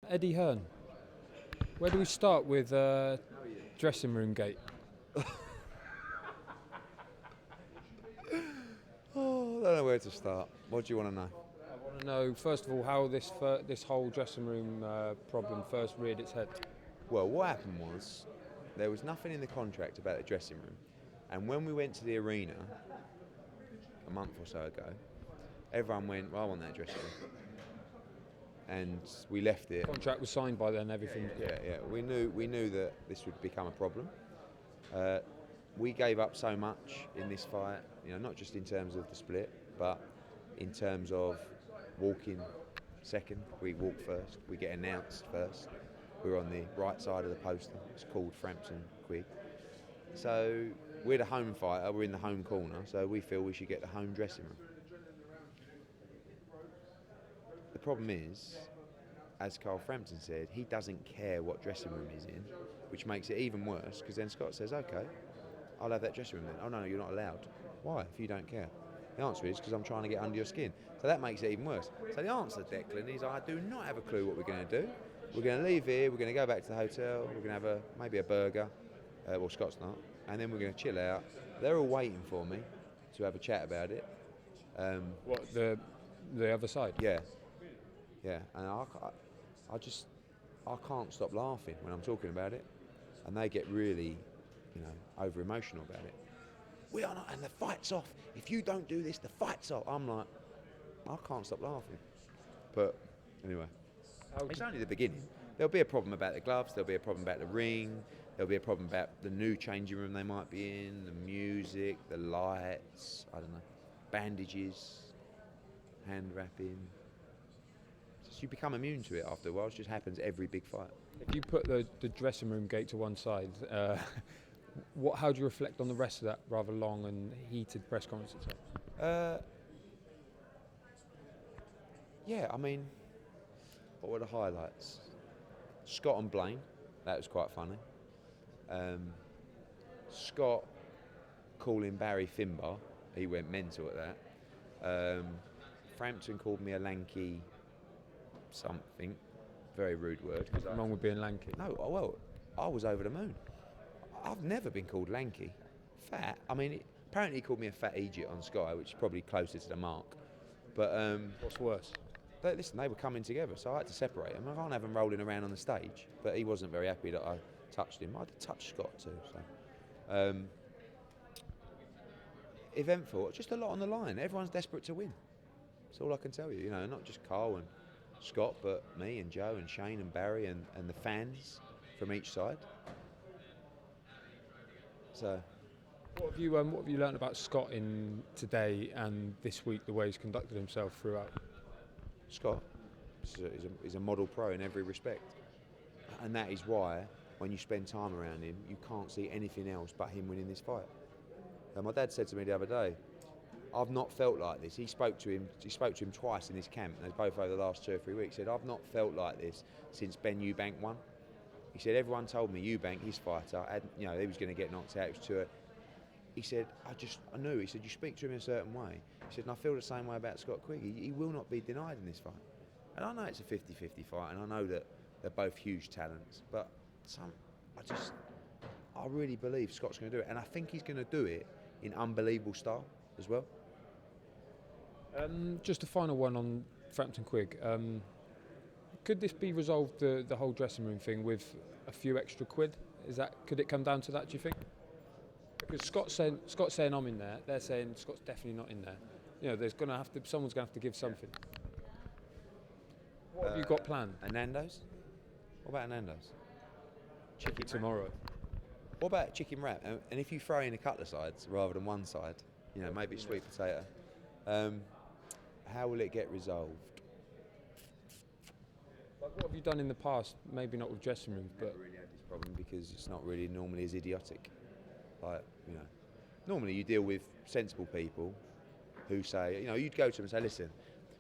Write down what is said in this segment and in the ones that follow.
Eddie Hearn, where do we start with dressing room gate? Oh, I don't know where to start. What do you want to know? I want to know, first of all, how this whole dressing room problem first reared its head. Well, what happened was there was nothing in the contract about the dressing room, and when we went to the arena a month or so ago, everyone went, "Well, I want that dressing room," and we left it. Contract was signed by then, everything. Yeah. We knew that this would become a problem. We gave up so much in this fight, not just in terms of the split, but in terms of walking second. We walk first. We get announced first. We're on the right side of the poster. It's called Frampton-Quigg. So we're the home fighter. We're in the home corner. So we feel we should get the home dressing room. The problem is, as Carl Frampton said, he doesn't care what dressing room he's in, which makes it even worse, because then Scott says, "Okay, I'll have that dressing room then." "Oh, no, you're not allowed." "Why, if you don't care?" The answer is, because I'm trying to get under your skin. So that makes it even worse. So the answer, Declan, is I do not have a clue what we're going to do. We're going to leave here, we're going to go back to the hotel, we're going to have maybe a burger, well, Scott's not, and then we're going to chill out. They're all waiting for me to have a chat about it. What, the other side? Yeah, and I can't stop laughing when I'm talking about it, and they get really, over emotional about it. "We are not, and the fight's off. If you don't do this, the fight's off." I'm like, I can't stop laughing. But anyway, it's only the beginning. There'll be a problem about the gloves. There'll be a problem about the ring. There'll be a problem about the new changing room they might be in, the music, the lights. I don't know, bandages, hand wrapping. You become immune to it after a while. It just happens every big fight. If you put the dressing room gate to one side, how do you reflect on the rest of that rather long and heated press conference itself? I mean, what were the highlights? Scott and Blaine, that was quite funny. Scott calling Barry Finbar, he went mental at that. Frampton called me a lanky something, very rude word. What's wrong with being lanky? No, well, I was over the moon. I've never been called lanky. Fat, I mean, apparently he called me a fat idiot on Sky, which is probably closer to the mark. But what's worse? They were coming together, so I had to separate them. I can't have them rolling around on the stage. But he wasn't very happy that I touched him. I had to touch Scott too. So eventful, just a lot on the line. Everyone's desperate to win. That's all I can tell you. Not just Carl and Scott, but me and Joe and Shane and Barry and the fans from each side. So, what have you learned about Scott in today and this week? The way he's conducted himself throughout. Scott is a model pro in every respect, and that is why when you spend time around him, you can't see anything else but him winning this fight. And my dad said to me the other day, "I've not felt like this." He spoke to him twice in his camp, and both over the last 2 or 3 weeks. He said, "I've not felt like this since Ben Eubank won." He said, "Everyone told me Eubank, his fighter, he was going to get knocked out. It was too." He said, I knew. He said, "You speak to him in a certain way." He said, "And I feel the same way about Scott Quigg. He will not be denied in this fight." And I know it's a 50-50 fight, and I know that they're both huge talents, but I really believe Scott's going to do it, and I think he's going to do it in unbelievable style as well. Just a final one on Frampton-Quigg. Could this be resolved, the whole dressing room thing, with a few extra quid? Could it come down to that, do you think? Because Scott's saying I'm in there. They're saying Scott's definitely not in there. Someone's gonna have to give something. What have you got planned? A Nando's? What about a Nando's? Chicken tomorrow. What about chicken wrap? And if you throw in a couple of sides rather than one side, maybe sweet potato. How will it get resolved? Like, what have you done in the past? Maybe not with dressing rooms, but never really had this problem because it's not really normally as idiotic. Normally you deal with sensible people who say, you'd go to them and say, "Listen,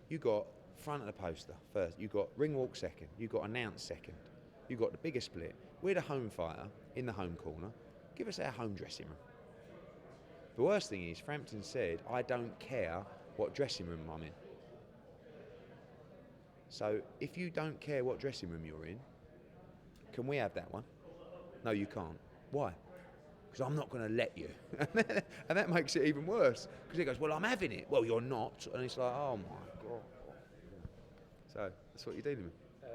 you got front of the poster first, you got ring walk second, you got announce second, you got the bigger split. We're the home fighter in the home corner. Give us our home dressing room." The worst thing is, Frampton said, "I don't care what dressing room I'm in." So if you don't care what dressing room you're in, can we have that one? No, you can't. Why? Because I'm not going to let you. And that makes it even worse. Because he goes, well, I'm having it. Well, you're not. And it's like, oh my God. So that's what you're dealing with.